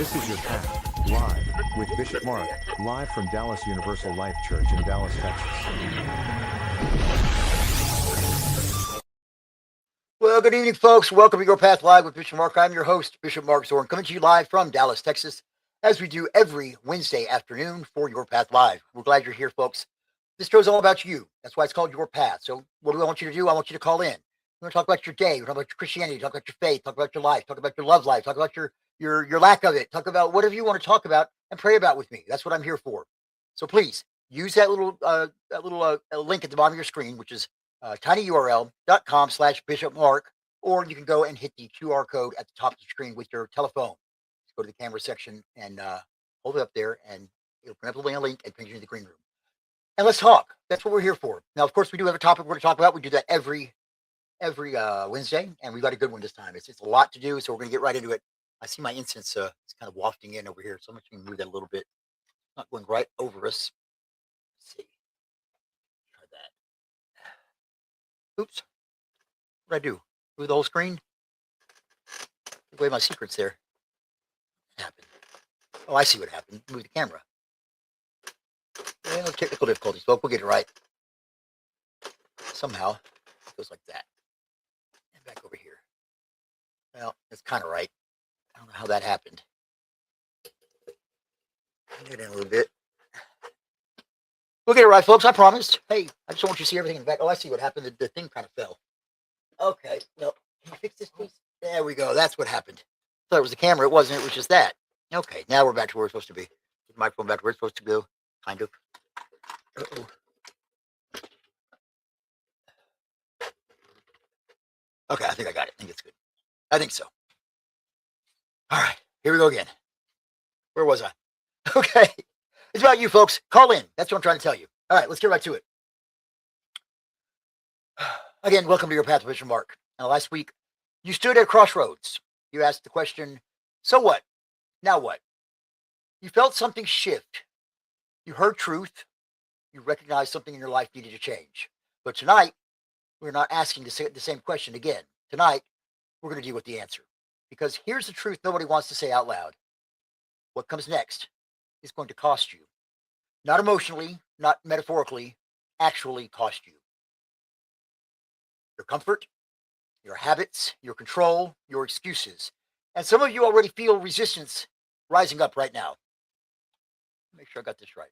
This is Your Path, live, with Bishop Mark, live from Dallas Universal Life Church in Dallas, Texas. Well, good evening, folks. Welcome to Your Path Live with Bishop Mark. I'm your host, Bishop Mark Zorn, coming to you live from Dallas, Texas, as we do every Wednesday afternoon for Your Path Live. We're glad you're here, folks. This show's all about you. That's why it's called Your Path. So what do I want you to do? I want you to call in. We're going to talk about your day. We're talk about your Christianity, talk about your faith, talk about your life, talk about your love life, talk about your lack of it, talk about whatever you want to talk about and pray about with me. That's what I'm here for. So please use that little link at the bottom of your screen, which is tinyurl.com/Bishop Mark, or you can go and hit the QR code at the top of the screen with your telephone. Just go to the camera section and hold it up there, and it'll bring up a link and bring you to the green room. And let's talk. That's what we're here for. Now, of course, we do have a topic we're going to talk about. We do that every Wednesday, and we've got a good one this time. It's a lot to do, so we're going to get right into it. I see my incense it's kind of wafting in over here, so I'm just going to move that a little bit. It's not going right over us. Let's see. Try that. Oops. What did I do? Move the whole screen? Give away my secrets there. What happened? Oh, I see what happened. Move the camera. Well, technical difficulties, folks. We'll get it right. Somehow, it goes like that. And back over here. Well, it's kind of right. I don't know how that happened. Get in a little bit. We'll get it right, folks. I promised. Hey, I just want you to see everything in the back. Oh, I see what happened. The thing kind of fell. Okay. No. Can you fix this, please? There we go. That's what happened. I thought it was the camera. It wasn't. It was just that. Okay. Now we're back to where we're supposed to be. Get the microphone back to where it's supposed to go. Kind of. Uh-oh. Okay. I think I got it. I think it's good. I think so. All right. Here we go again. Where was I? Okay. It's about you, folks. Call in. That's what I'm trying to tell you. All right. Let's get right to it. Again, welcome to Your Path with Bishop Mark. Now, last week, you stood at a crossroads. You asked the question, so what? Now what? You felt something shift. You heard truth. You recognized something in your life needed to change. But tonight, we're not asking the same question again. Tonight, we're going to deal with the answer. Because here's the truth nobody wants to say out loud. What comes next is going to cost you. Not emotionally, not metaphorically, actually cost you. Your comfort, your habits, your control, your excuses. And some of you already feel resistance rising up right now. Make sure I got this right.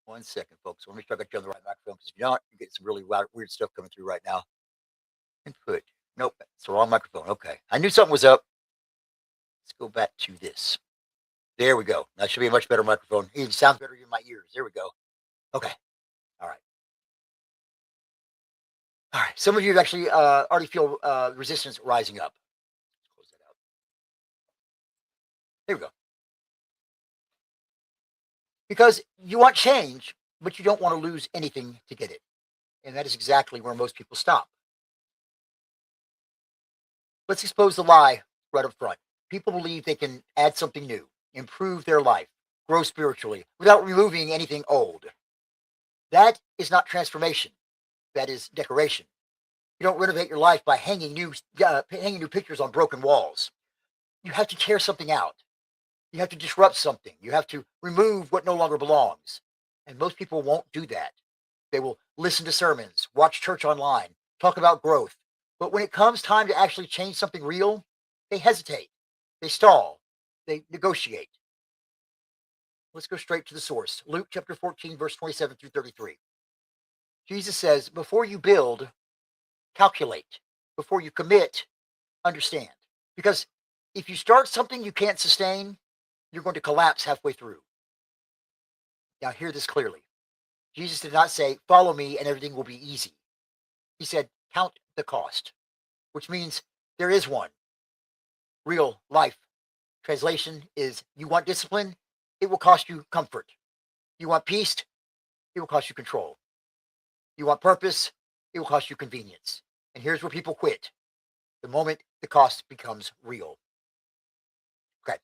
One second, folks. I want to make sure I got you on the right microphone, because if you don't, you get some really weird stuff coming through right now. Input. Nope, it's the wrong microphone. Okay. I knew something was up. Let's go back to this. There we go. That should be a much better microphone. It even sounds better in my ears. There we go. Okay. All right. All right. Some of you actually already feel resistance rising up. Let's close that out. There we go. Because you want change, but you don't want to lose anything to get it. And that is exactly where most people stop. Let's expose the lie right up front. People believe they can add something new, improve their life, grow spiritually, without removing anything old. That is not transformation. That is decoration. You don't renovate your life by hanging new pictures on broken walls. You have to tear something out. You have to disrupt something. You have to remove what no longer belongs. And most people won't do that. They will listen to sermons, watch church online, talk about growth. But when it comes time to actually change something real, they hesitate. They stall. They negotiate. Let's go straight to the source. Luke chapter 14, verse 27 through 33. Jesus says, before you build, calculate. Before you commit, understand. Because if you start something you can't sustain, you're going to collapse halfway through. Now, hear this clearly. Jesus did not say, follow me and everything will be easy. He said, count the cost, which means there is one. Real life. Translation is, you want discipline? It will cost you comfort. You want peace? It will cost you control. You want purpose? It will cost you convenience. And here's where people quit. The moment the cost becomes real. Okay.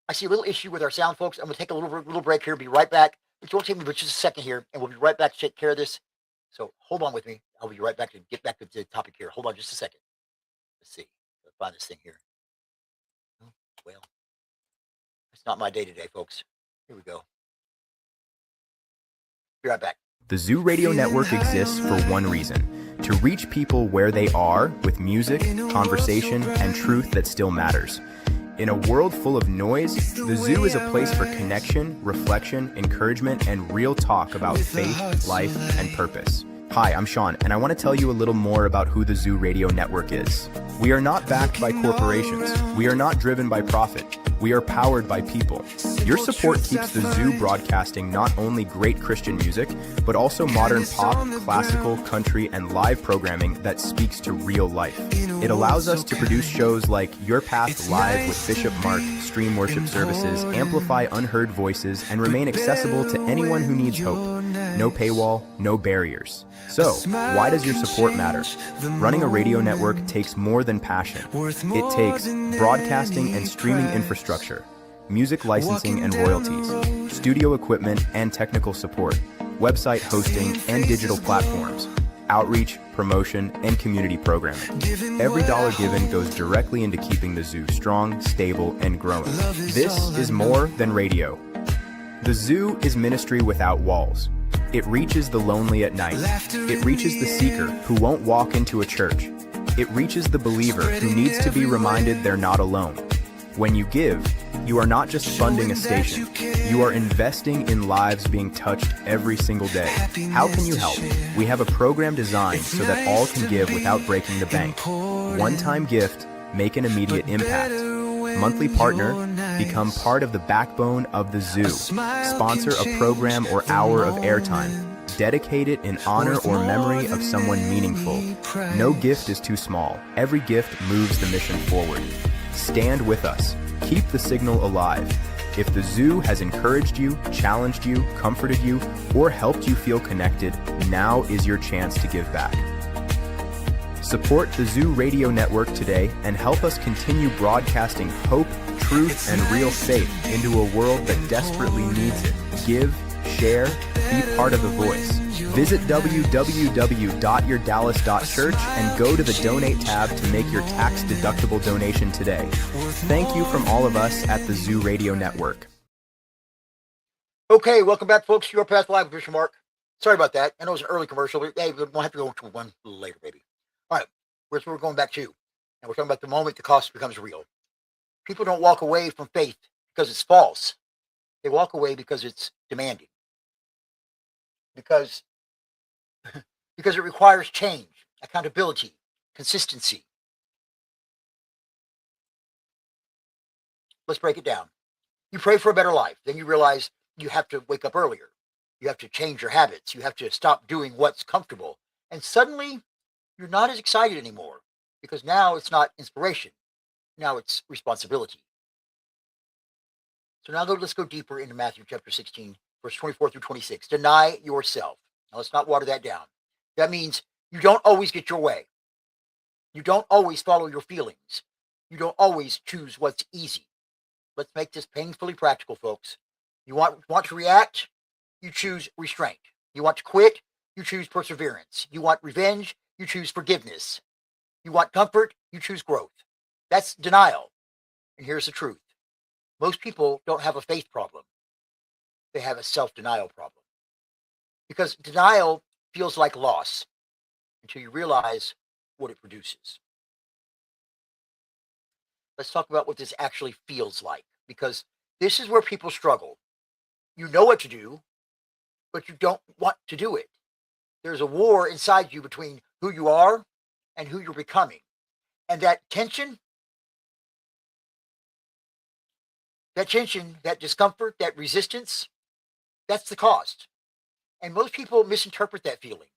I see a little issue with our sound, folks. I'm going to take a little break here. Be right back. It won't take me but just a second here, and we'll be right back to take care of this. So hold on with me. I'll be right back to get back to the topic here. Hold on just a second. Let's see. Let's find this thing here. Oh, well, it's not my day today, folks. Here we go. Be right back. The Zoo Radio Network exists for one reason: to reach people where they are with music, conversation, and truth that still matters. In a world full of noise, the Zoo is a place for connection, reflection, encouragement, and real talk about faith, life, and purpose. Hi, I'm Sean, and I want to tell you a little more about who the Zoo Radio Network is. We are not backed by corporations. We are not driven by profit. We are powered by people. Your support keeps the Zoo broadcasting not only great Christian music, but also modern pop, classical, country, and live programming that speaks to real life. It allows us to produce shows like Your Path Live with Bishop Mark, stream worship services, amplify unheard voices, and remain accessible to anyone who needs hope. No paywall, no barriers. So, why does your support matter? Running a radio network takes more than passion. It takes broadcasting and streaming infrastructure, music licensing and royalties, studio equipment and technical support, website hosting and digital platforms, outreach, promotion, and community programming. Every dollar given goes directly into keeping the Zoo strong, stable, and growing. This is more than radio. The Zoo is ministry without walls. It reaches the lonely at night. It reaches the seeker who won't walk into a church. It reaches the believer who needs to be reminded they're not alone. When you give, you are not just funding a station. You are investing in lives being touched every single day. How can you help? We have a program designed so that all can give without breaking the bank. One-time gift, make an immediate impact. Monthly partner, become part of the backbone of the Zoo. Sponsor a program or hour of airtime. Dedicate it in honor or memory of someone meaningful. No gift is too small. Every gift moves the mission forward. Stand with us. Keep the signal alive. If the Zoo has encouraged you, challenged you, comforted you, or helped you feel connected, now is your chance to give back. Support the Zoo Radio Network today and help us continue broadcasting hope, truth, and real faith into a world that desperately needs it. Give, share, be part of the voice. Visit www.yourdallas.church and go to the Donate tab to make your tax-deductible donation today. Thank you from all of us at the Zoo Radio Network. Okay, welcome back, folks, to Your Path Live with Bishop Mark. Sorry about that. I know it was an early commercial, but hey, we'll have to go to one a little later, baby. All right, where's where we're going back to? And we're talking about the moment the cost becomes real. People don't walk away from faith because it's false. They walk away because it's demanding. Because it requires change, accountability, consistency. Let's break it down. You pray for a better life. Then you realize you have to wake up earlier. You have to change your habits. You have to stop doing what's comfortable. And suddenly, you're not as excited anymore because now it's not inspiration. Now it's responsibility. So now let's go deeper into Matthew chapter 16, verse 24 through 26. Deny yourself. Now let's not water that down. That means you don't always get your way. You don't always follow your feelings. You don't always choose what's easy. Let's make this painfully practical, folks. You want to react? You choose restraint. You want to quit? You choose perseverance. You want revenge? You choose forgiveness. You want comfort? You choose growth. That's denial. And here's the truth. Most people don't have a faith problem. They have a self-denial problem. Because denial feels like loss until you realize what it produces. Let's talk about what this actually feels like, because this is where people struggle. You know what to do, but you don't want to do it. There's a war inside you between who you are and who you're becoming. And that tension, that discomfort, that resistance, that's the cost. And most people misinterpret that feeling.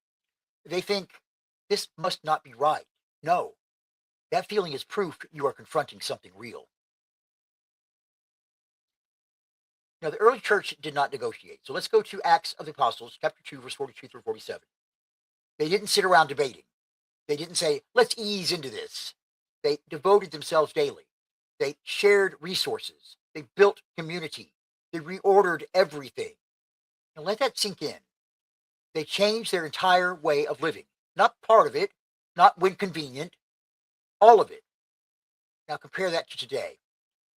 They think this must not be right. No, that feeling is proof you are confronting something real. Now, the early church did not negotiate. So let's go to Acts of the Apostles, chapter 2, verse 42 through 47. They didn't sit around debating. They didn't say, let's ease into this. They devoted themselves daily. They shared resources. They built community. They reordered everything. Now let that sink in. They change their entire way of living. Not part of it, not when convenient, all of it. Now compare that to today.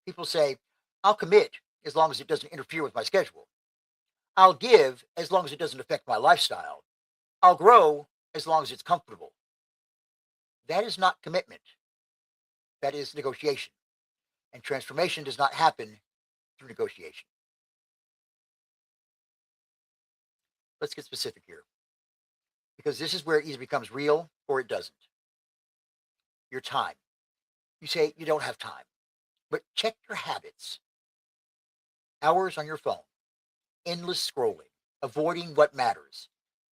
People say, I'll commit as long as it doesn't interfere with my schedule. I'll give as long as it doesn't affect my lifestyle. I'll grow as long as it's comfortable. That is not commitment. That is negotiation. And transformation does not happen through negotiation. Let's get specific here, because this is where it either becomes real or it doesn't. Your time. You say you don't have time, but check your habits. Hours on your phone, endless scrolling, avoiding what matters.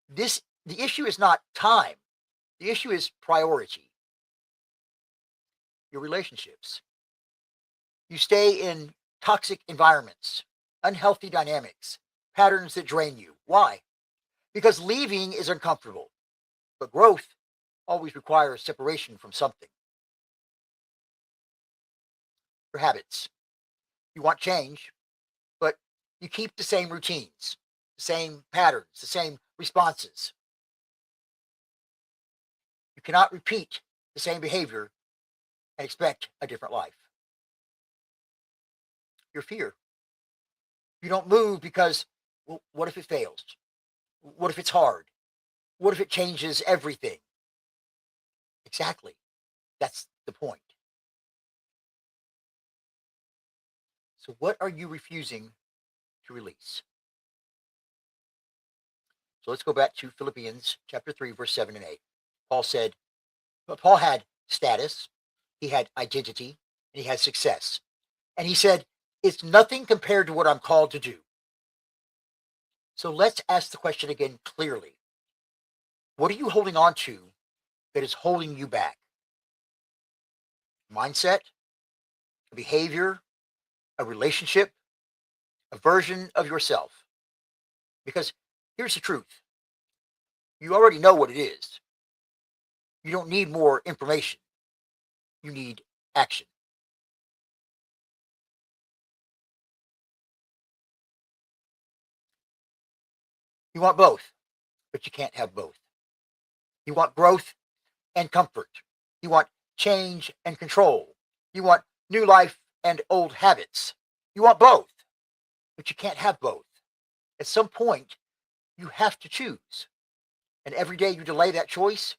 The issue is not time. The issue is priority. Your relationships. You stay in toxic environments, unhealthy dynamics, patterns that drain you. Why? Because leaving is uncomfortable, but growth always requires separation from something. Your habits. You want change, but you keep the same routines, the same patterns, the same responses. You cannot repeat the same behavior and expect a different life. Your fear. You don't move because, well, what if it fails? What if it's hard? What if it changes everything? Exactly. That's the point. So what are you refusing to release? So let's go back to Philippians chapter 3, verse 7 and 8. Paul had status, he had identity, and he had success. And he said, it's nothing compared to what I'm called to do. So let's ask the question again clearly. What are you holding on to that is holding you back? Mindset, a behavior, a relationship, a version of yourself. Because here's the truth. You already know what it is. You don't need more information. You need action. You want both, but you can't have both. You want growth and comfort. You want change and control. You want new life and old habits. You want both, but you can't have both. At some point, you have to choose. And every day you delay that choice,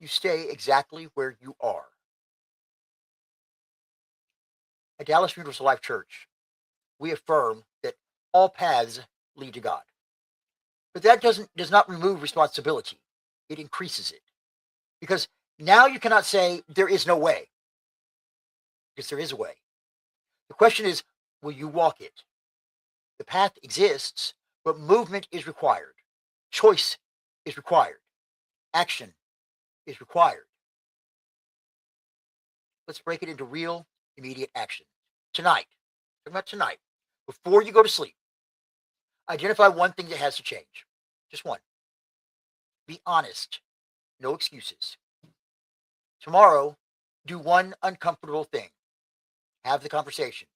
you stay exactly where you are. At Dallas Universal Life Church, we affirm that all paths lead to God. But that does not remove responsibility. It increases it. Because now you cannot say there is no way. Because there is a way. The question is, will you walk it? The path exists, but movement is required. Choice is required. Action is required. Let's break it into real, immediate action. Tonight, talking about tonight, before you go to sleep, identify one thing that has to change. Just one. Be honest. No excuses. Tomorrow, do one uncomfortable thing. Have the conversation.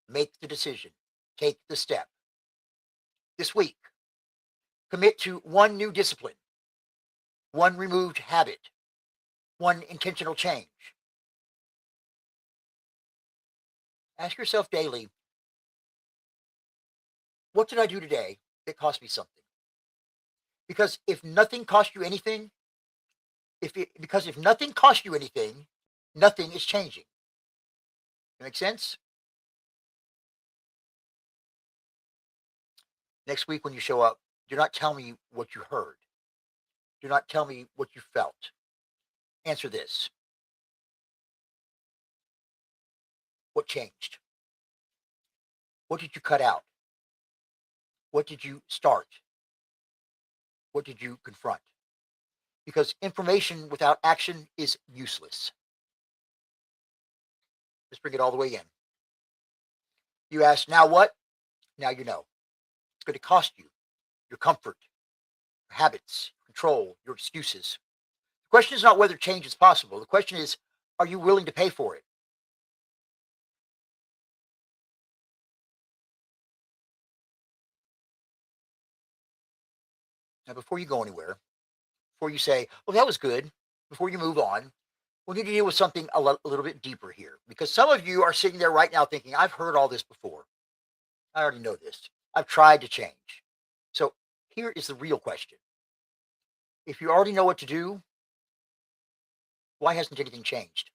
Make the decision. Take the step. This week, commit to one new discipline, one removed habit, one intentional change. Ask yourself daily, what did I do today that cost me something? Because if nothing cost you anything, if nothing cost you anything, nothing is changing. That make sense? Next week when you show up, do not tell me what you heard. Do not tell me what you felt. Answer this. What changed? What did you cut out? What did you start? What did you confront? Because information without action is useless. Let's bring it all the way in. You ask, now what? Now you know. It's going to cost you your comfort, your habits, control, your excuses. The question is not whether change is possible. The question is, are you willing to pay for it? Now, before you go anywhere, before you say, well, that was good, before you move on, we need to deal with something a little bit deeper here. Because some of you are sitting there right now thinking, I've heard all this before. I already know this. I've tried to change. So here is the real question. If you already know what to do, why hasn't anything changed?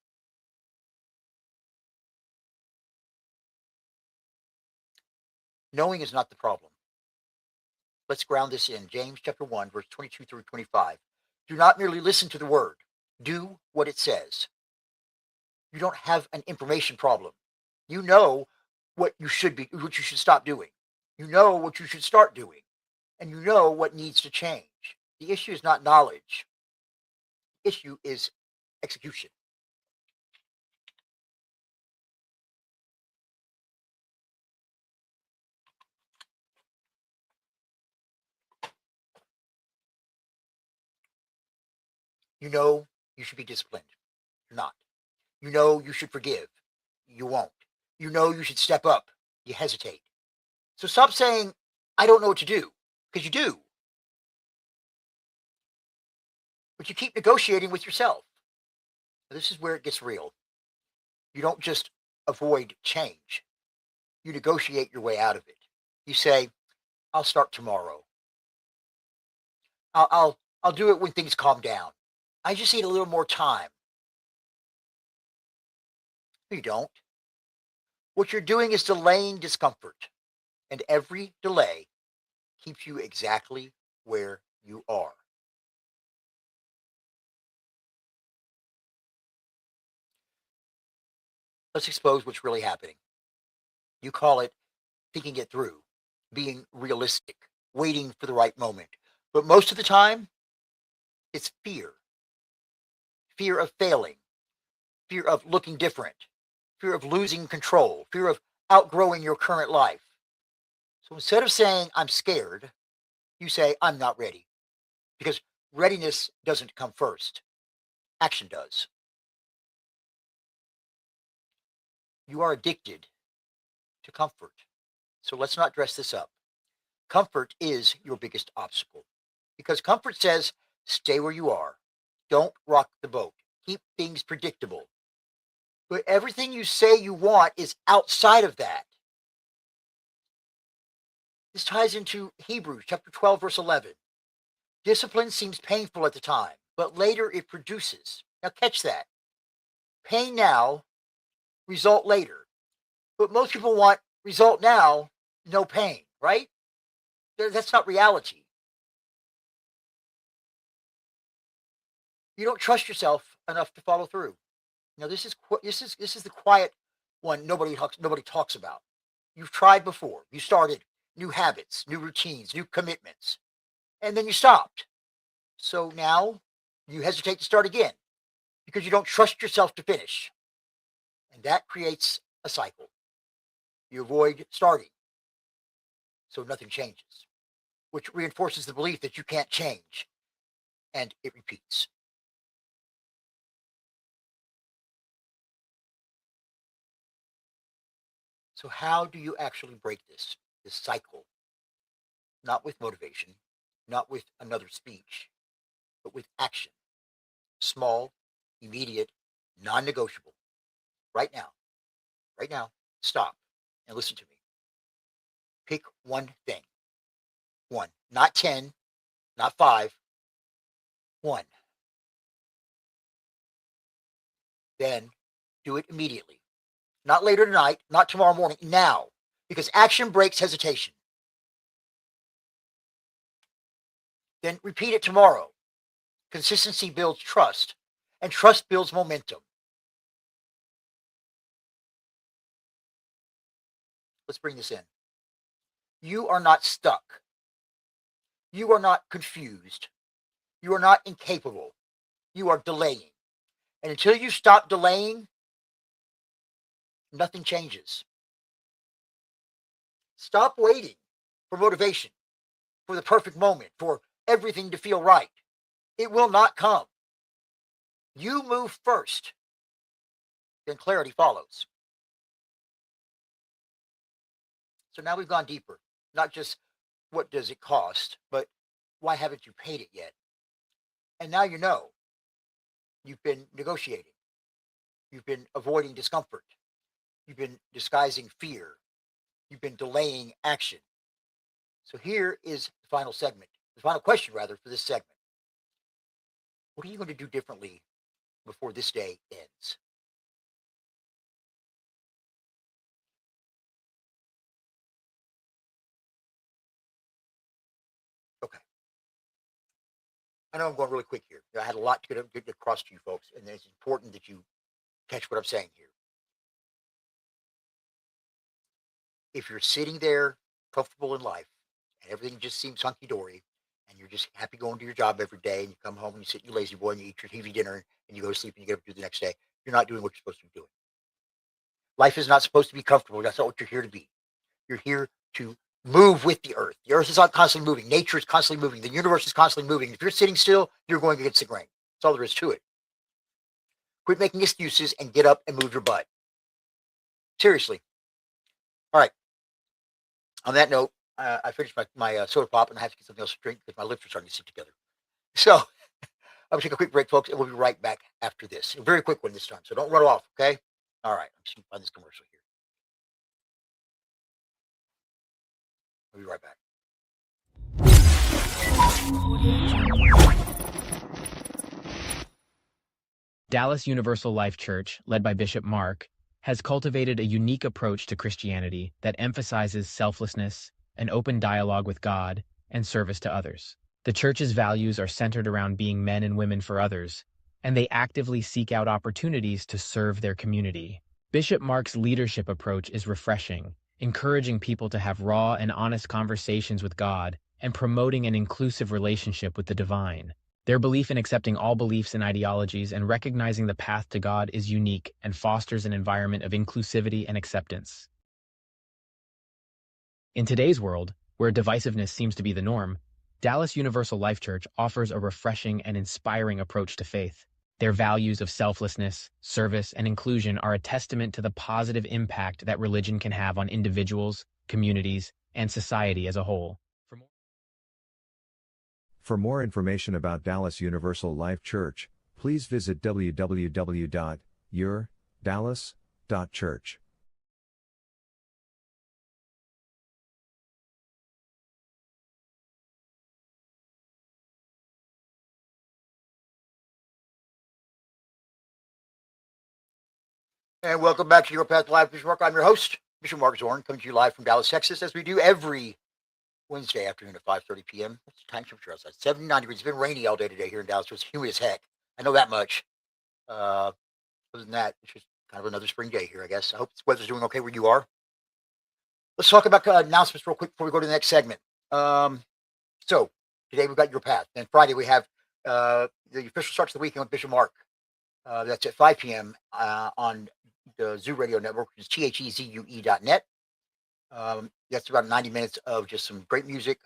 Knowing is not the problem. Let's ground this in James chapter 1, verse 22 through 25. Do not merely listen to the word. Do what it says. You don't have an information problem. You know what you should stop doing. You know what you should start doing. And you know what needs to change. The issue is not knowledge. The issue is execution. You know you should be disciplined. You're not. You know you should forgive. You won't. You know you should step up. You hesitate. So stop saying, I don't know what to do, because you do. But you keep negotiating with yourself. This is where it gets real. You don't just avoid change. You negotiate your way out of it. You say, I'll start tomorrow. I'll do it when things calm down. I just need a little more time. You don't. What you're doing is delaying discomfort. And every delay keeps you exactly where you are. Let's expose what's really happening. You call it thinking it through, being realistic, waiting for the right moment. But most of the time, it's fear. Fear of failing, fear of looking different, fear of losing control, fear of outgrowing your current life. So instead of saying, I'm scared, you say, I'm not ready. Because readiness doesn't come first. Action does. You are addicted to comfort. So let's not dress this up. Comfort is your biggest obstacle. Because comfort says, stay where you are. Don't rock the boat. Keep things predictable. But everything you say you want is outside of that. This ties into Hebrews chapter 12, verse 11. Discipline seems painful at the time, but later it produces. Now catch that. Pain now, result later. But most people want result now, no pain, right? That's not reality. You don't trust yourself enough to follow through. Now this is the quiet one nobody talks about. You've tried before. You started new habits, new routines, new commitments, and then you stopped. So now you hesitate to start again because you don't trust yourself to finish. And that creates a cycle. You avoid starting, so nothing changes, which reinforces the belief that you can't change, and it repeats. So how do you actually break this cycle? Not with motivation, not with another speech, but with action. Small, immediate, non-negotiable. Right now, stop and listen to me. Pick one thing. One, not 10, not 5, one. Then do it immediately. Not later tonight, not tomorrow morning, now. Because action breaks hesitation. Then repeat it tomorrow. Consistency builds trust, and trust builds momentum. Let's bring this in. You are not stuck. You are not confused. You are not incapable. You are delaying. And until you stop delaying, nothing changes. Stop waiting for motivation, for the perfect moment, for everything to feel right. It will not come. You move first, then clarity follows. So now we've gone deeper. Not just what does it cost, but why haven't you paid it yet? And now you know. You've been negotiating. You've been avoiding discomfort. You've been disguising fear. You've been delaying action. So here is the final segment, the final question, rather, for this segment. What are you going to do differently before this day ends? Okay. I know I'm going really quick here. I had a lot to get across to you folks, and it's important that you catch what I'm saying here. If you're sitting there comfortable in life and everything just seems hunky dory, and you're just happy going to your job every day, and you come home and you sit in your lazy boy and you eat your TV dinner and you go to sleep and you get up to do the next day, you're not doing what you're supposed to be doing. Life is not supposed to be comfortable. That's not what you're here to be. You're here to move with the earth. The earth is not constantly moving. Nature is constantly moving. The universe is constantly moving. If you're sitting still, you're going against the grain. That's all there is to it. Quit making excuses and get up and move your butt. Seriously. All right. On that note, I finished my soda pop and I have to get something else to drink because my lips are starting to stick together. So I'm going to take a quick break, folks, and we'll be right back after this. A very quick one this time, so don't run off, okay? All right. I'm just going to find this commercial here. We'll be right back. Dallas Universal Life Church, led by Bishop Mark, has cultivated a unique approach to Christianity that emphasizes selflessness, an open dialogue with God, and service to others. The church's values are centered around being men and women for others, and they actively seek out opportunities to serve their community. Bishop Mark's leadership approach is refreshing, encouraging people to have raw and honest conversations with God and promoting an inclusive relationship with the divine. Their belief in accepting all beliefs and ideologies and recognizing the path to God is unique and fosters an environment of inclusivity and acceptance. In today's world, where divisiveness seems to be the norm, Dallas Universal Life Church offers a refreshing and inspiring approach to faith. Their values of selflessness, service, and inclusion are a testament to the positive impact that religion can have on individuals, communities, and society as a whole. For more information about Dallas Universal Life Church, please visit www.yourdallas.church. And welcome back to Your Path to Life, Bishop Mark. I'm your host, Bishop Mark Zorn, coming to you live from Dallas, Texas, as we do every Wednesday afternoon at 5:30 p.m. What's the time temperature outside? 79 degrees. It's been rainy all day today here in Dallas, so it's humid as heck. I know that much. Other than that, it's just kind of another spring day here, I guess. I hope the weather's doing okay where you are. Let's talk about announcements real quick before we go to the next segment. So today we've got Your Path. And Friday we have the official starts of the weekend with Bishop Mark. That's at 5 p.m. On the Zoo Radio Network, which is thezue.net. That's about 90 minutes of just some great music,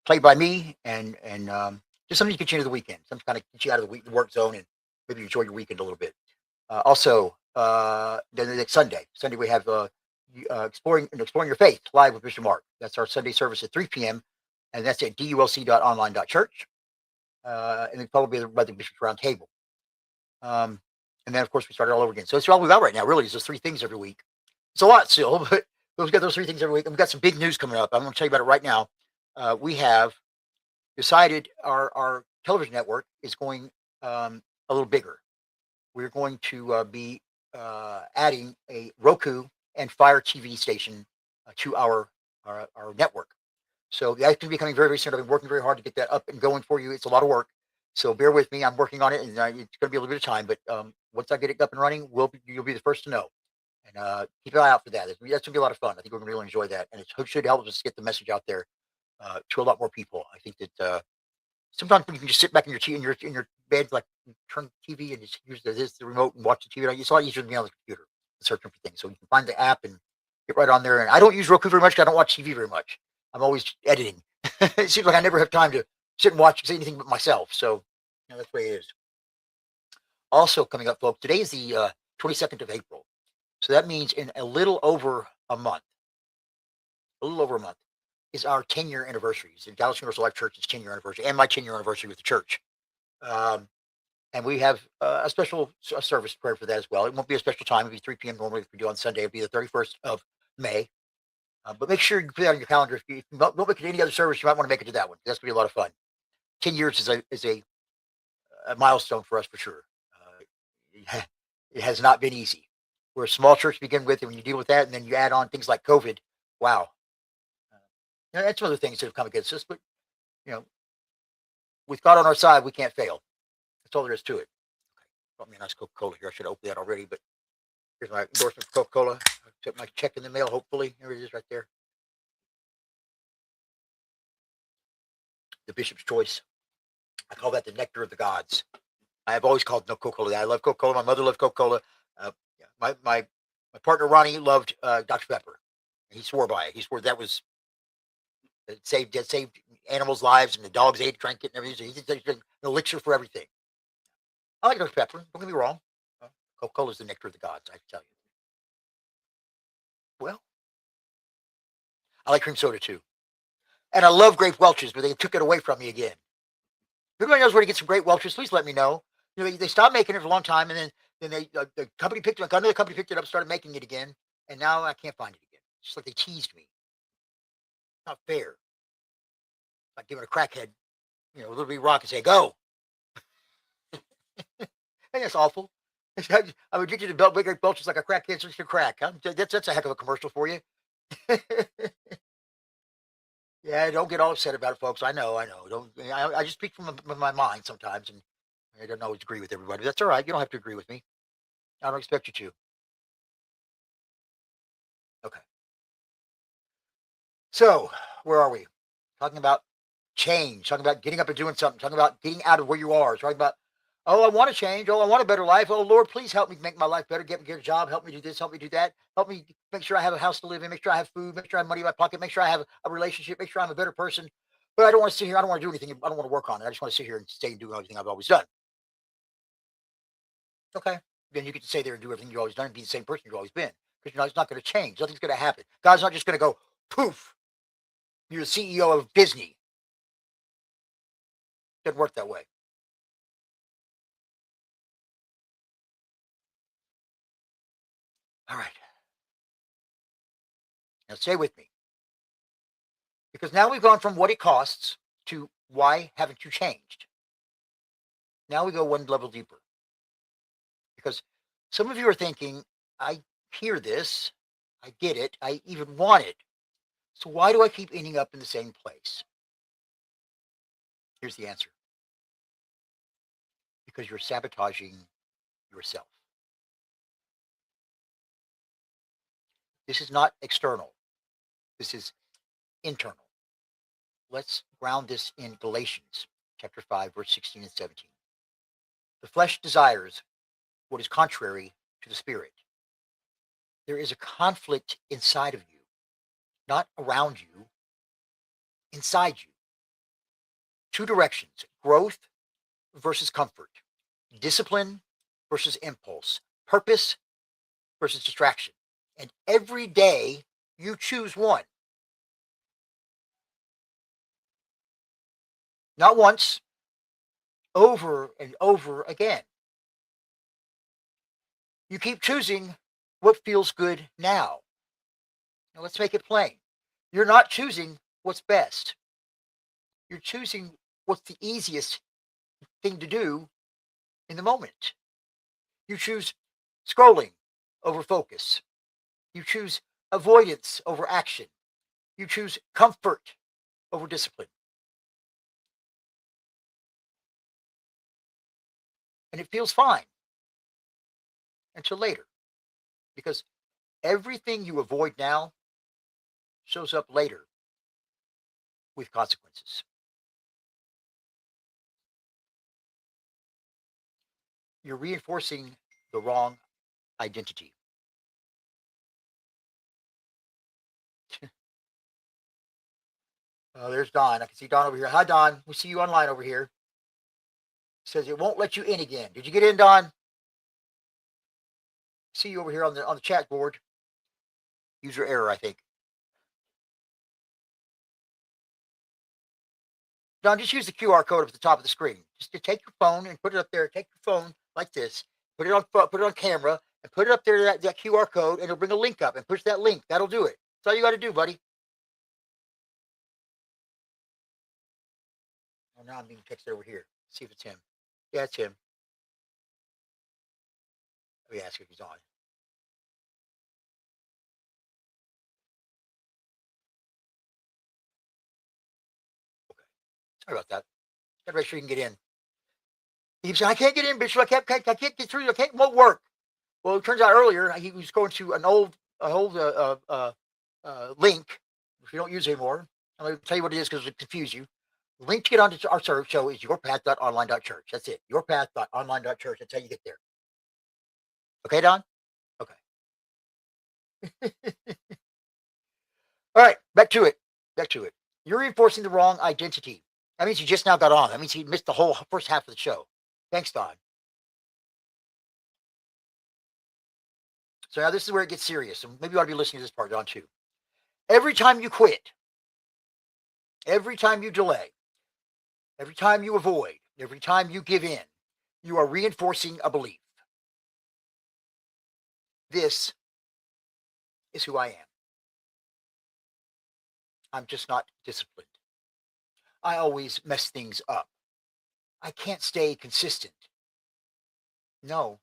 played by me, and just something you can change the weekend. Something kind of get you out of the work zone and maybe enjoy your weekend a little bit. Also, then the next Sunday we have exploring your faith live with Bishop Mark. That's our Sunday service at 3 p.m. and that's at dulc.online.church. And then probably by the Bishop's Round Table. And then of course we started all over again. So it's all we got right now. Really, is those 3 things every week. It's a lot still, but we've got those 3 things every week. And we've got some big news coming up. I'm going to tell you about it right now. We have decided our television network is going a little bigger. We're going to be adding a Roku and Fire TV station to our network. So that's going to be coming very, very soon. I've been working very hard to get that up and going for you. It's a lot of work. So bear with me. I'm working on it, and it's going to be a little bit of time. But once I get it up and running, you'll be the first to know. And keep an eye out for that. That's going to be a lot of fun. I think we're going to really enjoy that. And it should help us get the message out there to a lot more people. I think that sometimes you can just sit back in your bed, like turn the TV and just use the remote and watch the TV. It's a lot easier than being on the computer and searching for things. So you can find the app and get right on there. And I don't use Roku very much because I don't watch TV very much. I'm always editing. It seems like I never have time to sit and watch anything but myself. So that's the way it is. Also coming up, folks, today is the 22nd of April. So that means in a little over a month, is our 10-year anniversary. It's the Dallas Universal Life Church's 10-year anniversary and my 10-year anniversary with the church. And we have a special service prayer for that as well. It won't be a special time. It'll be 3 p.m. normally. If we do on Sunday, it'll be the 31st of May. But make sure you put that on your calendar. If you don't make it to any other service, you might want to make it to that one. That's going to be a lot of fun. 10 years is a milestone for us for sure. It has not been easy. We're a small church to begin with, and when you deal with that, and then you add on things like COVID, wow. That's some other things that have come against us, but, with God on our side, we can't fail. That's all there is to it. Okay. Brought me a nice Coca-Cola here. I should have opened that already, but here's my endorsement for Coca-Cola. I took my check in the mail, hopefully. There it is right there. The Bishop's Choice. I call that the nectar of the gods. I have always called Coca-Cola that. I love Coca-Cola. My mother loved Coca-Cola. My partner Ronnie loved Dr. Pepper. He swore by it. He swore that saved animals' lives, and the dogs ate, drank it, and everything. So he's an elixir for everything. I like Dr. Pepper. Don't get me wrong. Coca-Cola is the nectar of the gods, I can tell you. Well, I like cream soda too. And I love grape Welch's, but they took it away from me again. If everybody knows where to get some grape Welch's, please let me know. They stopped making it for a long time, and then the company picked it up. Another company picked it up, started making it again, and now I can't find it again. It's just like they teased me. Not fair. Like giving a crackhead, a little bit of rock and say, go. And that's awful. I'm addicted to grape Welch's like a crackhead drinks to crack. That's a heck of a commercial for you. Yeah, don't get all upset about it, folks. I know. I just speak from my mind sometimes, and I don't always agree with everybody. That's all right. You don't have to agree with me. I don't expect you to. Okay. So, where are we? Talking about change, talking about getting up and doing something, talking about getting out of where you are, talking about, oh, I want to change. Oh, I want a better life. Oh, Lord, please help me make my life better. Get a job. Help me do this. Help me do that. Help me make sure I have a house to live in. Make sure I have food. Make sure I have money in my pocket. Make sure I have a relationship. Make sure I'm a better person. But I don't want to sit here. I don't want to do anything. I don't want to work on it. I just want to sit here and stay and do everything I've always done. Okay. Then you get to stay there and do everything you've always done and be the same person you've always been. Because it's not going to change. Nothing's going to happen. God's not just going to go, poof, you're the CEO of Disney. It doesn't work that way. All right. Now stay with me. Because now we've gone from what it costs to why haven't you changed? Now we go one level deeper. Because some of you are thinking, I hear this, I get it, I even want it. So why do I keep ending up in the same place? Here's the answer. Because you're sabotaging yourself. This is not external. This is internal. Let's ground this in Galatians chapter 5, verse 16 and 17. The flesh desires what is contrary to the spirit. There is a conflict inside of you, not around you, inside you. Two directions, growth versus comfort, discipline versus impulse, purpose versus distraction. And every day you choose one. Not once, over and over again. You keep choosing what feels good now. Now let's make it plain. You're not choosing what's best. You're choosing what's the easiest thing to do in the moment. You choose scrolling over focus. You choose avoidance over action. You choose comfort over discipline. And it feels fine until later. Because everything you avoid now shows up later with consequences. You're reinforcing the wrong identity. There's Don. I can see Don over here. Hi, Don. We see you online over here. Says it won't let you in again. Did you get in, Don? See you over here on the chat board. User error, I think. Don, just use the QR code up at the top of the screen. Just to take your phone and put it up there. Take your phone like this. Put it on camera and put it up there, that QR code, and it'll bring a link up and push that link. That'll do it. That's all you got to do, buddy. Oh, now I'm being texted over here. See if it's him. Yeah, it's him. Let me ask if he's on. Okay. Sorry about that. Gotta make sure you can get in. He said, I can't get in, Bishop. I can't get through. Won't work. Well, it turns out earlier he was going to an old link, which we don't use anymore. I'm going to tell you what it is because it'll confuse you. The link to get onto our show is yourpath.online.church. That's it. Yourpath.online.church. That's how you get there. Okay, Don? Okay. All right, back to it. You're reinforcing the wrong identity. That means you just now got on. That means you missed the whole first half of the show. Thanks, Don. So now this is where it gets serious. And maybe you ought to be listening to this part, Don, too. Every time you quit, every time you delay, every time you avoid, every time you give in, you are reinforcing a belief. This is who I am. I'm just not disciplined. I always mess things up. I can't stay consistent. No,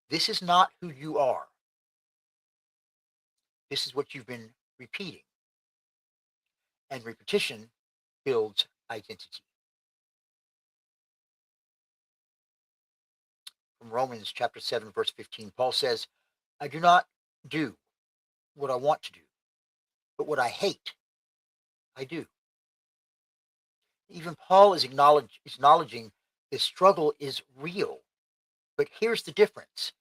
this is not who you are. This is what you've been repeating. And repetition builds identity. From Romans chapter 7, verse 15, Paul says, I do not do what I want to do, but what I hate, I do. Even Paul is acknowledging this struggle is real. But here's the difference.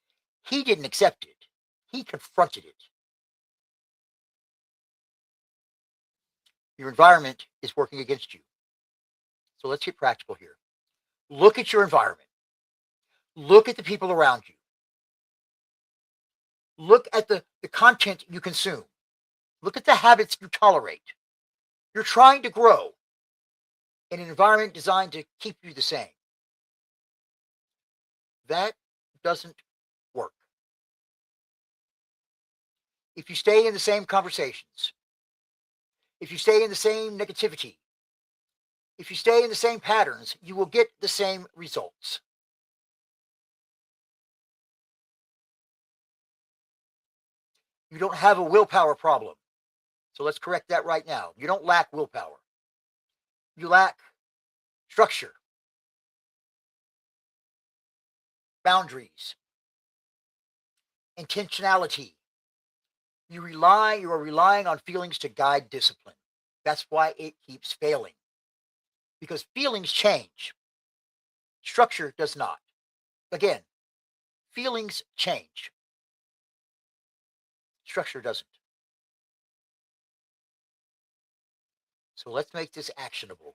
He didn't accept it. He confronted it. Your environment is working against you. So let's get practical here. Look at your environment. Look at the people around you. Look at the content you consume. Look at the habits you tolerate. You're trying to grow in an environment designed to keep you the same. That doesn't work. If you stay in the same conversations, if you stay in the same negativity, if you stay in the same patterns, you will get the same results. You don't have a willpower problem. So let's correct that right now. You don't lack willpower. You lack structure, boundaries, intentionality. You are relying on feelings to guide discipline. That's why it keeps failing. Because feelings change. Structure does not. Again, feelings change. Structure doesn't. So let's make this actionable.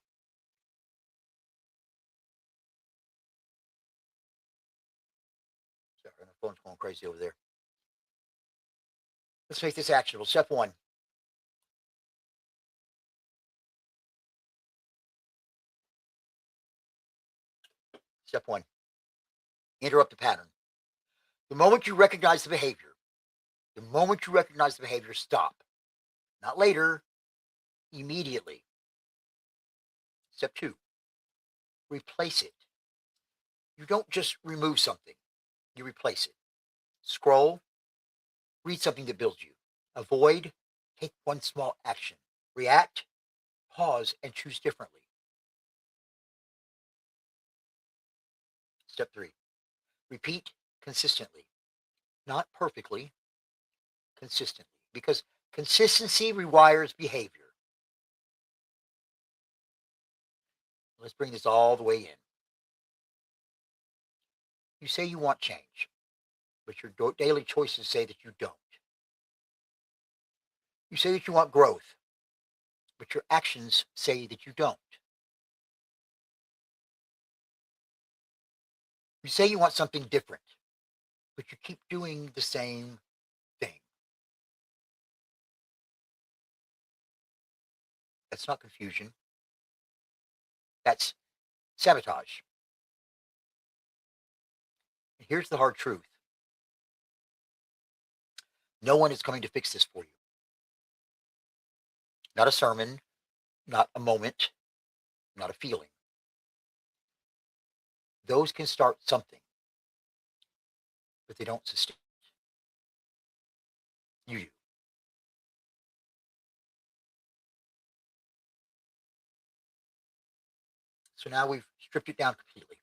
Sorry, my phone's going crazy over there. Let's make this actionable. Step 1. Step 1. Interrupt the pattern. The moment you recognize the behavior, stop. Not later, immediately. Step 2. Replace it. You don't just remove something, you replace it. Scroll, read something that builds you. Avoid, take one small action. React, pause, and choose differently. Step 3. Repeat consistently. Not perfectly, consistently. Because consistency rewires behavior. Let's bring this all the way in. You say you want change, but your daily choices say that you don't. You say that you want growth, but your actions say that you don't. You say you want something different, but you keep doing the same thing. That's not confusion. That's sabotage. And here's the hard truth. No one is coming to fix this for you. Not a sermon, not a moment, not a feeling. Those can start something, but they don't sustain it. You do. So now we've stripped it down completely.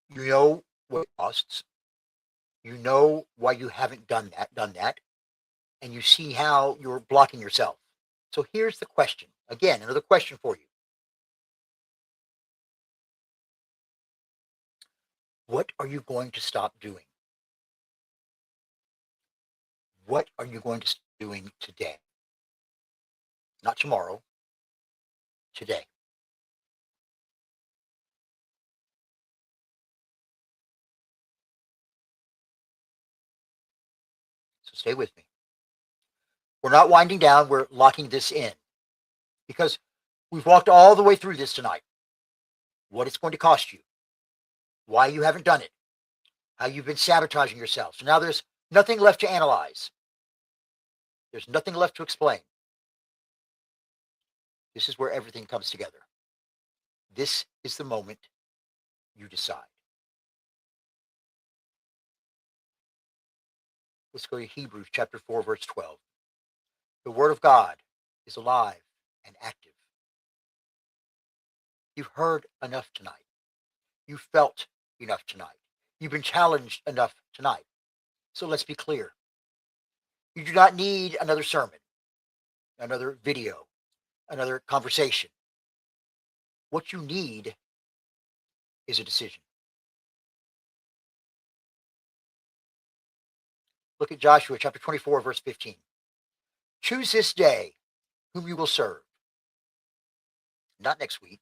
You know what it costs. You know why you haven't done that, and you see how you're blocking yourself. So here's the question. Again, another question for you. What are you going to stop doing? What are you going to stop doing today? Not tomorrow, today. So stay with me. We're not winding down. We're locking this in because we've walked all the way through this tonight. What it's going to cost you, why you haven't done it, how you've been sabotaging yourself. So now there's nothing left to analyze. There's nothing left to explain. This is where everything comes together. This is the moment you decide. Let's go to Hebrews chapter 4, verse 12. The word of God is alive and active. You've heard enough tonight. You've felt enough tonight. You've been challenged enough tonight. So let's be clear. You do not need another sermon, another video, another conversation. What you need is a decision. Look at Joshua chapter 24, verse 15. Choose this day whom you will serve. Not next week,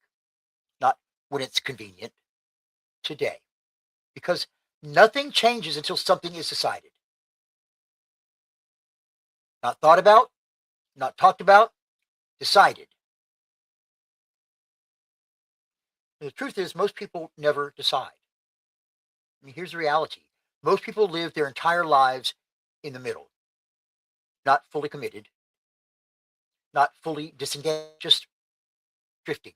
not when it's convenient, today. Because nothing changes until something is decided. Not thought about, not talked about, decided. The truth is, most people never decide. I mean, here's the reality. Most people live their entire lives in the middle. Not fully committed, not fully disengaged, just drifting.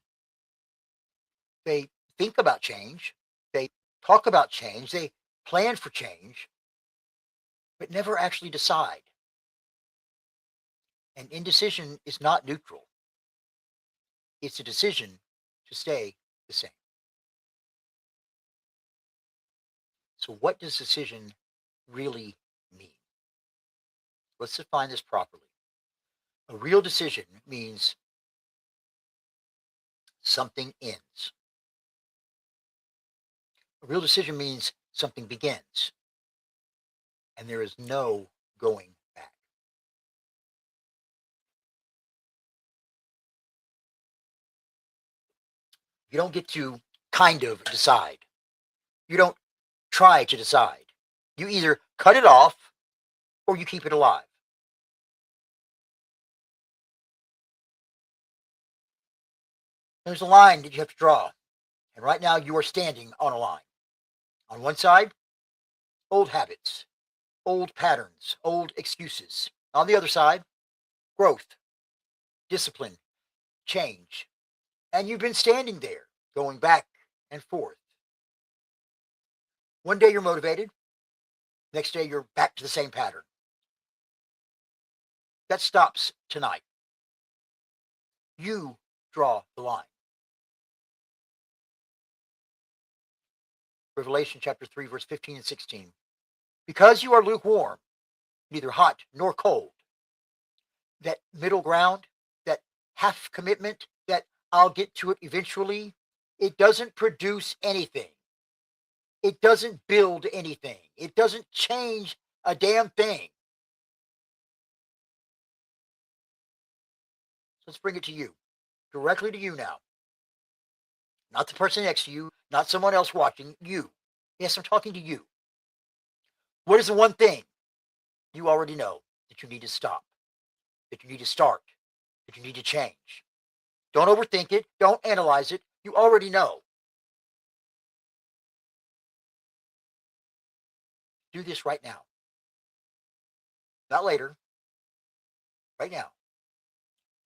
They think about change, they talk about change, they plan for change, but never actually decide. And indecision is not neutral. It's a decision to stay the same. So what does decision really mean? Let's define this properly. A real decision means something ends. A real decision means something begins. And there is no going back. You don't get to kind of decide. You don't try to decide. You either cut it off or you keep it alive. There's a line that you have to draw. And right now you are standing on a line. On one side, old habits, old patterns, old excuses. On the other side, growth, discipline, change. And you've been standing there, going back and forth. One day you're motivated. Next day you're back to the same pattern. That stops tonight. You draw the line. Revelation chapter 3, verse 15 and 16. Because you are lukewarm, neither hot nor cold. That middle ground, that half commitment, that I'll get to it eventually, it doesn't produce anything. It doesn't build anything. It doesn't change a damn thing. Let's bring it to you, directly to you now. Not the person next to you, not someone else watching, you. Yes, I'm talking to you. What is the one thing you already know that you need to stop, that you need to start, that you need to change? Don't overthink it. Don't analyze it. You already know. Do this right now. Not later. Right now.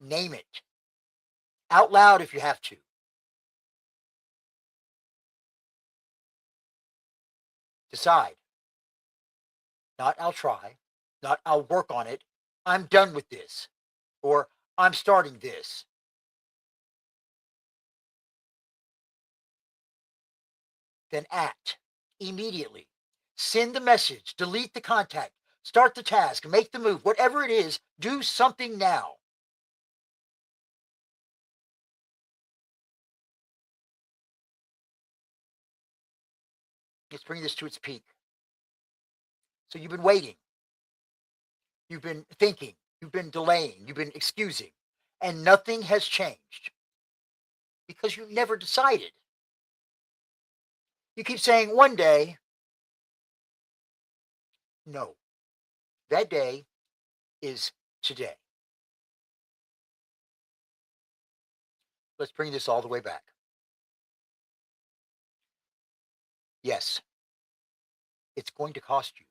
Name it. Out loud if you have to. Decide. Not I'll try. Not I'll work on it. I'm done with this. Or I'm starting this. Then act immediately. Send the message. Delete the contact. Start the task. Make the move. Whatever it is, do something now. Let's bring this to its peak. So you've been waiting. You've been thinking. You've been delaying. You've been excusing. And nothing has changed because you never decided. You keep saying one day. No. That day is today. Let's bring this all the way back. Yes, it's going to cost you.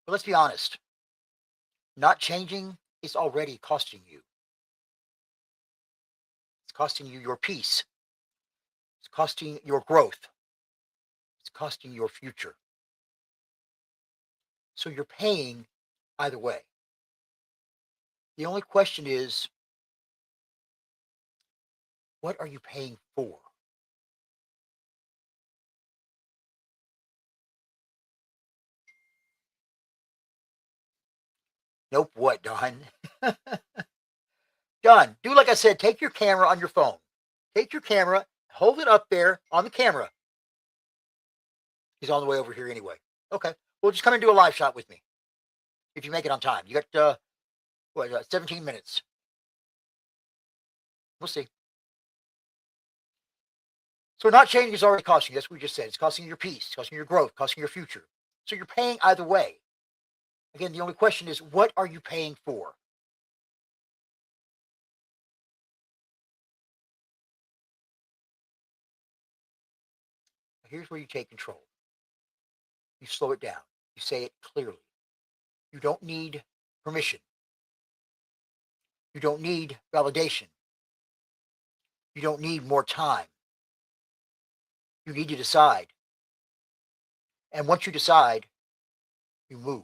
But let's be honest. Not changing is already costing you. It's costing you your peace. It's costing your growth. It's costing your future. So you're paying either way. The only question is, what are you paying for? Nope, what, Don? Don, do like I said, take your camera on your phone. Take your camera, hold it up there on the camera. He's on the way over here anyway. Okay, well, just come and do a live shot with me. If you make it on time. You got, 17 minutes. We'll see. So not changing is already costing you. That's what we just said. It's costing you your peace, it's costing you your growth, costing you your future. So you're paying either way. Again, the only question is, what are you paying for? Here's where you take control. You slow it down. You say it clearly. You don't need permission. You don't need validation. You don't need more time. You need to decide. And once you decide, you move.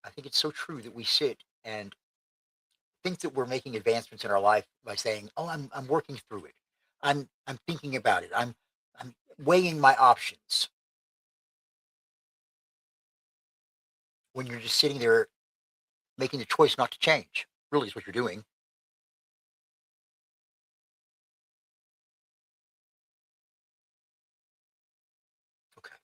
I think it's so true that we sit and think that we're making advancements in our life by saying, "Oh, I'm working through it. I'm thinking about it. I'm weighing my options." When you're just sitting there making the choice not to change, really is what you're doing. Okay.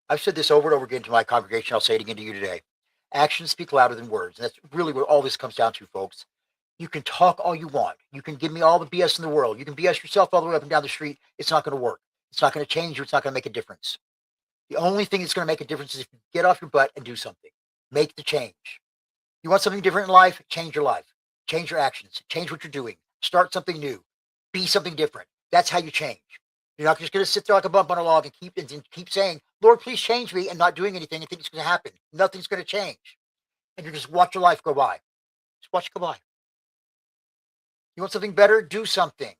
I've said this over and over again to my congregation. I'll say it again to you today. Actions speak louder than words. And that's really what all this comes down to, folks. You can talk all you want. You can give me all the BS in the world. You can BS yourself all the way up and down the street. It's not going to work. It's not going to change you. It's not going to make a difference. The only thing that's going to make a difference is if you get off your butt and do something. Make the change. You want something different in life? Change your life. Change your actions. Change what you're doing. Start something new. Be something different. That's how you change. You're not just going to sit there like a bump on a log and keep saying, "Lord, please change me," and not doing anything and think it's going to happen. Nothing's going to change. And you just watch your life go by. Just watch it go by. You want something better? Do something.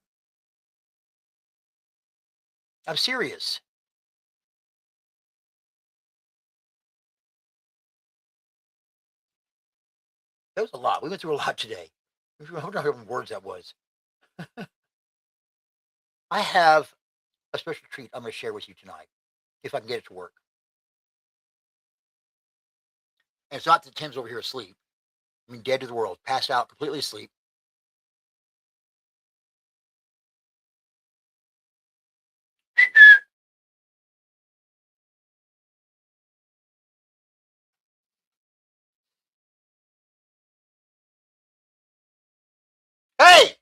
I'm serious. That was a lot. We went through a lot today. I don't know how many words that was. I have a special treat I'm going to share with you tonight, if I can get it to work. And it's not that Tim's over here asleep. I mean, dead to the world, passed out, completely asleep. Hey!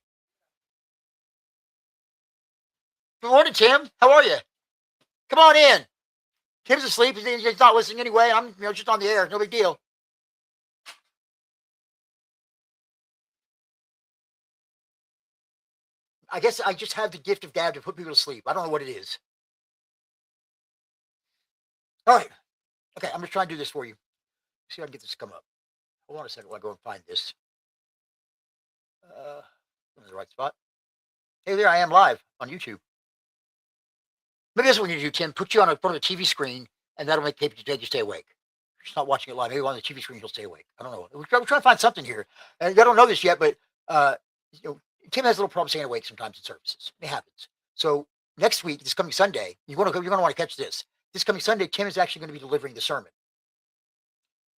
Good morning, Tim. How are you? Come on in. Tim's asleep. He's not listening anyway. I'm just on the air. No big deal. I guess I just have the gift of gab to put people to sleep. I don't know what it is. All right. Okay, I'm going to try and do this for you. See if I can get this to come up. Hold on a second while I go and find this. I'm in the right spot. Hey, there I am live on YouTube. Maybe that's what you do, Tim. Put you on front of the TV screen, and that'll make you stay awake. You're just not watching it live. Maybe on the TV screen, you'll stay awake. I don't know. We're trying to find something here. And I don't know this yet, but Tim has a little problem staying awake sometimes in services. It happens. So next week, this coming Sunday, you're going to want to catch this. This coming Sunday, Tim is actually going to be delivering the sermon.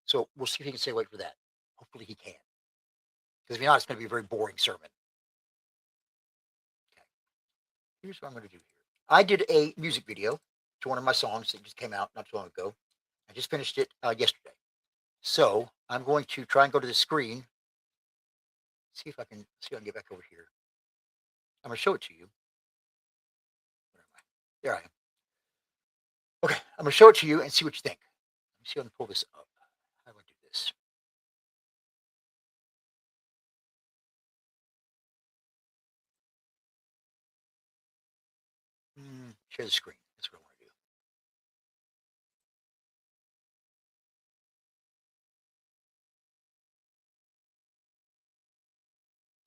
So we'll see if he can stay awake for that. Hopefully he can. Because if not, it's going to be a very boring sermon. Okay. Here's what I'm going to do here. I did a music video to one of my songs that just came out not too long ago. I just finished it yesterday. So I'm going to try and go to the screen. See if I can get back over here. I'm going to show it to you. Where am I? There I am. Okay, I'm going to show it to you and see what you think. Let me see if I can pull this up. How do I do this? Share the screen. That's what I want to do.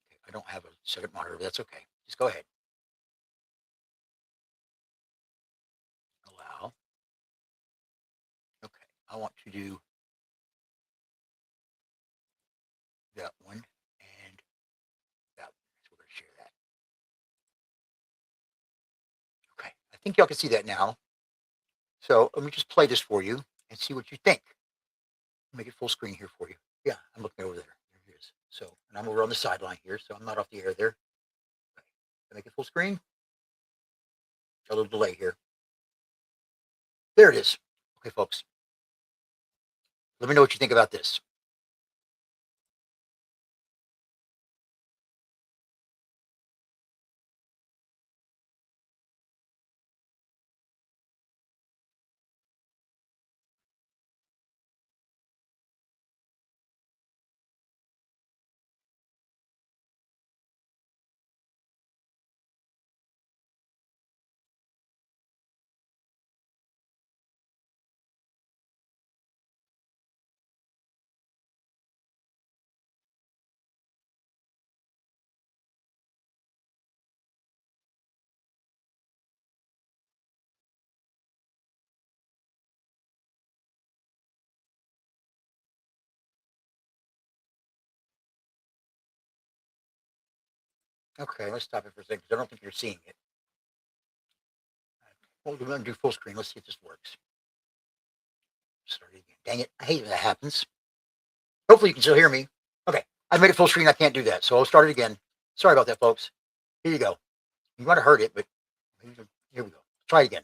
Okay, I don't have a second monitor, but that's okay. Just go ahead. Allow. Okay, I want to do that one and that one. So we're going to share that. Okay, I think y'all can see that now. So let me just play this for you and see what you think. Make it full screen here for you. Yeah, I'm looking over there. There it is. So, and I'm over on the sideline here, so I'm not off the air there. Okay. Make it full screen. A little delay here. There it is. Okay, folks. Let me know what you think about this. Okay, let's stop it for a second because I don't think you're seeing it. Well, we're going to do full screen. Let's see if this works. Start it again. Dang it. I hate when that happens. Hopefully you can still hear me. Okay, I made it full screen. I can't do that. So I'll start it again. Sorry about that, folks. Here you go. You might have heard it, but here we go. Try it again.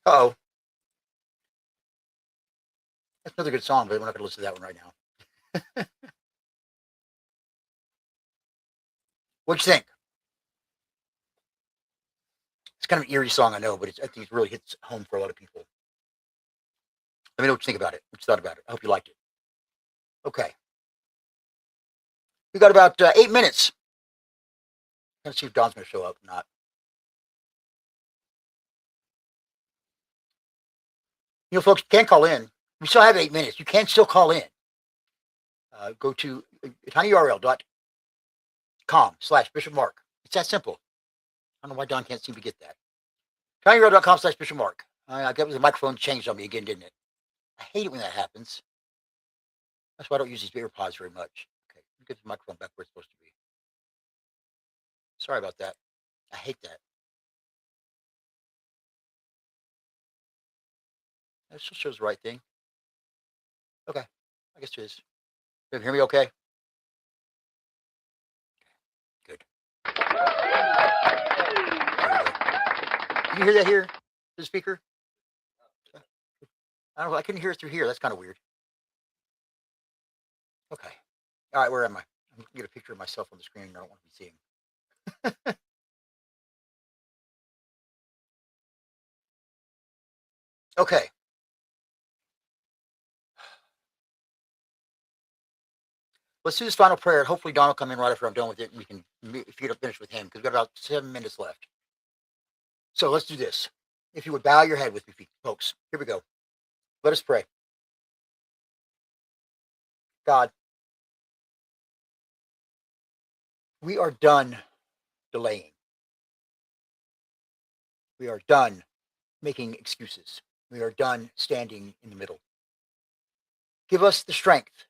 Uh-oh. That's another good song, but we're not going to listen to that one right now. What'd you think? It's kind of an eerie song, I know, but I think it really hits home for a lot of people. Let me know what you think about it, what you thought about it. I hope you liked it. Okay. We got about 8 minutes. Let's see if Don's going to show up or not. You know, folks, you can call in. We still have 8 minutes. You can still call in. Go to tinyurl.com/Bishop Mark. It's that simple. I don't know why Don can't seem to get that. tinyurl.com/Bishop Mark. I got the microphone changed on me again, didn't it? I hate it when that happens. That's why I don't use these AirPods very much. Okay, get the microphone back where it's supposed to be. Sorry about that. I hate that. That still shows the right thing. Okay, I guess it is. You hear me okay? Good. Can you hear that here? The speaker? I don't know. I couldn't hear it through here. That's kind of weird. Okay. All right, where am I? I'm going to get a picture of myself on the screen. I don't want to be seeing. Okay. Let's do this final prayer. Hopefully Don will come in right after I'm done with it, and we can finish with him, because we've got about 7 minutes left. So let's do this. If you would bow your head with me, folks. Here we go. Let us pray. God, we are done delaying. We are done making excuses. We are done standing in the middle. Give us the strength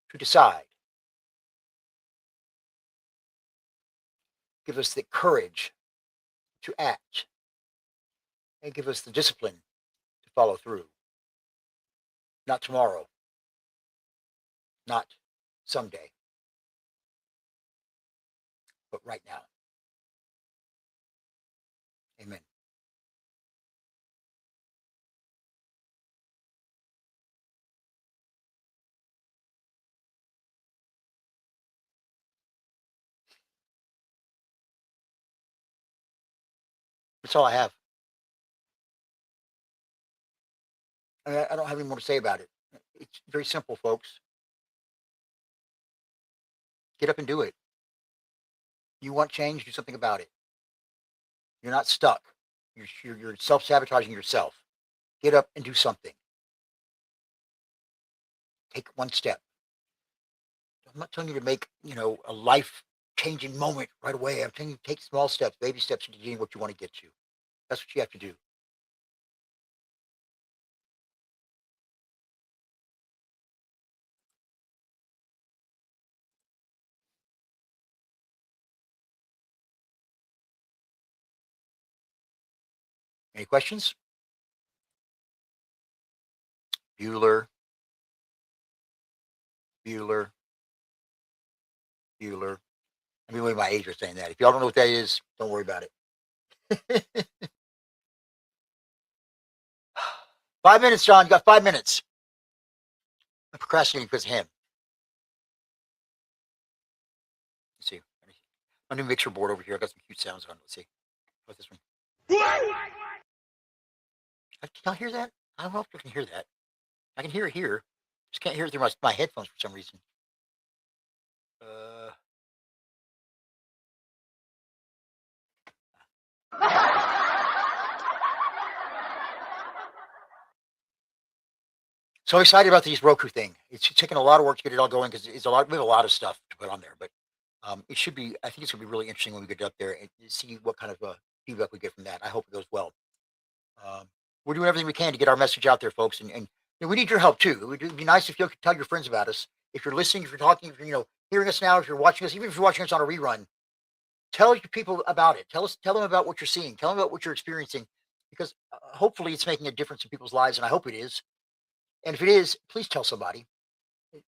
to decide. Give us the courage to act. And give us the discipline to follow through. Not tomorrow. Not someday. But right now. Amen. That's all I have. I don't have any more to say about it. It's very simple, folks. Get up and do it. You want change, do something about it. You're not stuck. You're self-sabotaging yourself. Get up and do something. Take one step. I'm not telling you to make, a life-changing moment right away. I'm telling you to take small steps, baby steps into getting what you want to get to. That's what you have to do. Any questions? Bueller. I mean, my age are saying that. If y'all don't know what that is, don't worry about it. 5 minutes, John. You got 5 minutes. I'm procrastinating because of him. Let's see. My new mixer board over here. I got some cute sounds on. Let's see. What's this one? Can y'all hear that? I don't know if you can hear that. I can hear it here. Just can't hear it through my headphones for some reason. So excited about this Roku thing. It's taking a lot of work to get it all going, because we have a lot of stuff to put on there, but it should be. I think it's gonna be really interesting when we get up there and see what kind of feedback we get from that. I hope it goes well. We're doing everything we can to get our message out there, folks, and we need your help too. It would be nice if you could tell your friends about us. If you're listening, if you're talking, if you're hearing us now, if you're watching us, even if you're watching us on a rerun, tell your people about it. Tell them about what you're seeing. Tell them about what you're experiencing, because hopefully it's making a difference in people's lives, and I hope it is. And if it is, please tell somebody.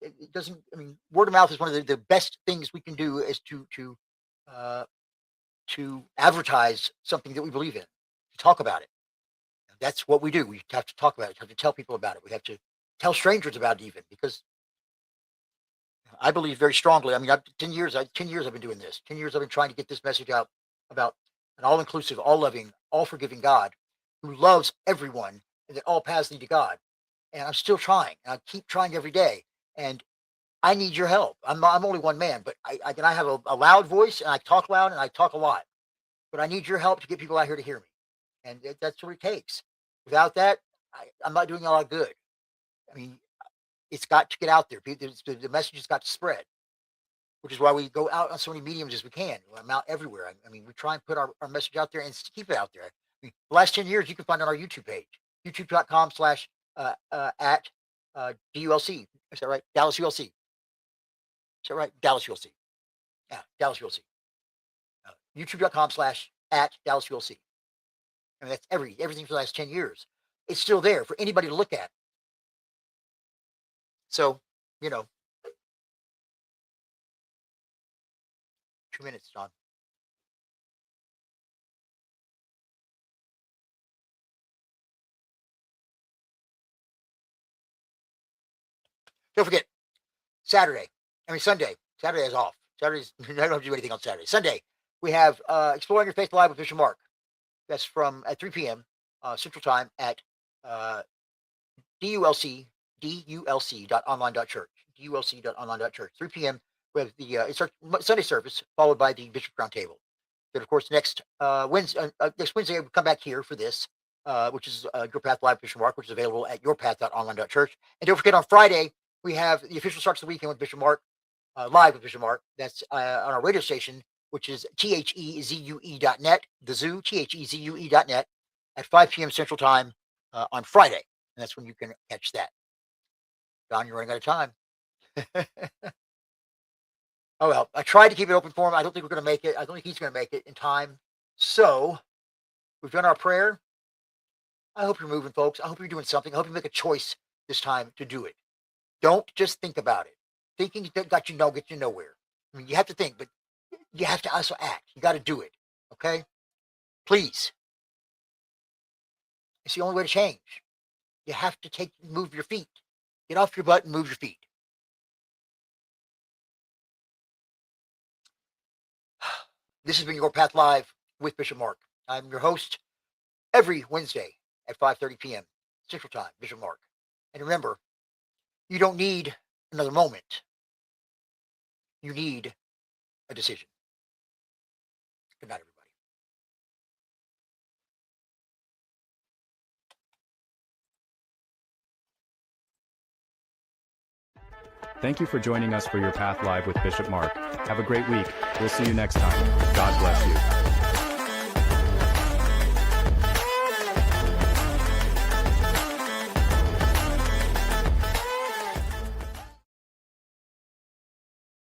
It doesn't. I mean, word of mouth is one of the best things we can do, is to advertise something that we believe in, to talk about it. that's what we do. We have to talk about it. We have to tell people about it. We have to tell strangers about it even, because I believe very strongly. I mean, 10 years I've been doing this. 10 years I've been trying to get this message out about an all-inclusive, all-loving, all-forgiving God who loves everyone and that all paths lead to God. And I'm still trying. And I keep trying every day. And I need your help. I'm only one man, but I have a loud voice, and I talk loud and I talk a lot. But I need your help to get people out here to hear me. And that's what it takes. Without that, I'm not doing a lot of good. I mean, it's got to get out there. The message has got to spread, which is why we go out on so many mediums as we can. I'm out everywhere. I mean, we try and put our message out there and keep it out there. I mean, the last 10 years, you can find it on our YouTube page, youtube.com/at DULC. Is that right? Dallas ULC. Is that right? Dallas ULC. Yeah, Dallas ULC. YouTube.com/at Dallas ULC. I mean, that's everything for the last 10 years. It's still there for anybody to look at. So, 2 minutes, John. Don't forget, Sunday. Saturday is off. Saturday's, I don't have to do anything on Saturday. Sunday, we have Exploring Your Faith Live with Bishop Mark. That's from at 3 p.m. Central Time at dulc.online.church. dulc.online.church. 3 p.m. We have it's our Sunday service, followed by the Bishop Round Table. Then, of course, next Wednesday, we'll come back here for this, which is Your Path Live with Bishop Mark, which is available at yourpath.online.church. And don't forget, on Friday, we have the official starts of the weekend with Bishop Mark, live with Bishop Mark. That's on our radio station, which is thezue.net, the zoo, thezue.net, at 5 p.m. Central Time on Friday. And that's when you can catch that. Don, you're running out of time. Oh, well, I tried to keep it open for him. I don't think we're going to make it. I don't think he's going to make it in time. So we've done our prayer. I hope you're moving, folks. I hope you're doing something. I hope you make a choice this time to do it. Don't just think about it. Thinking gets you nowhere. I mean, you have to think, but you have to also act. You got to do it. Okay? Please. It's the only way to change. You have to move your feet. Get off your butt and move your feet. This has been Your Path Live with Bishop Mark. I'm your host every Wednesday at 5:30 p.m. Central Time, Bishop Mark. And remember, you don't need another moment. You need a decision. Good night, everybody. Thank you for joining us for Your Path Live with Bishop Mark. Have a great week. We'll see you next time. God bless you.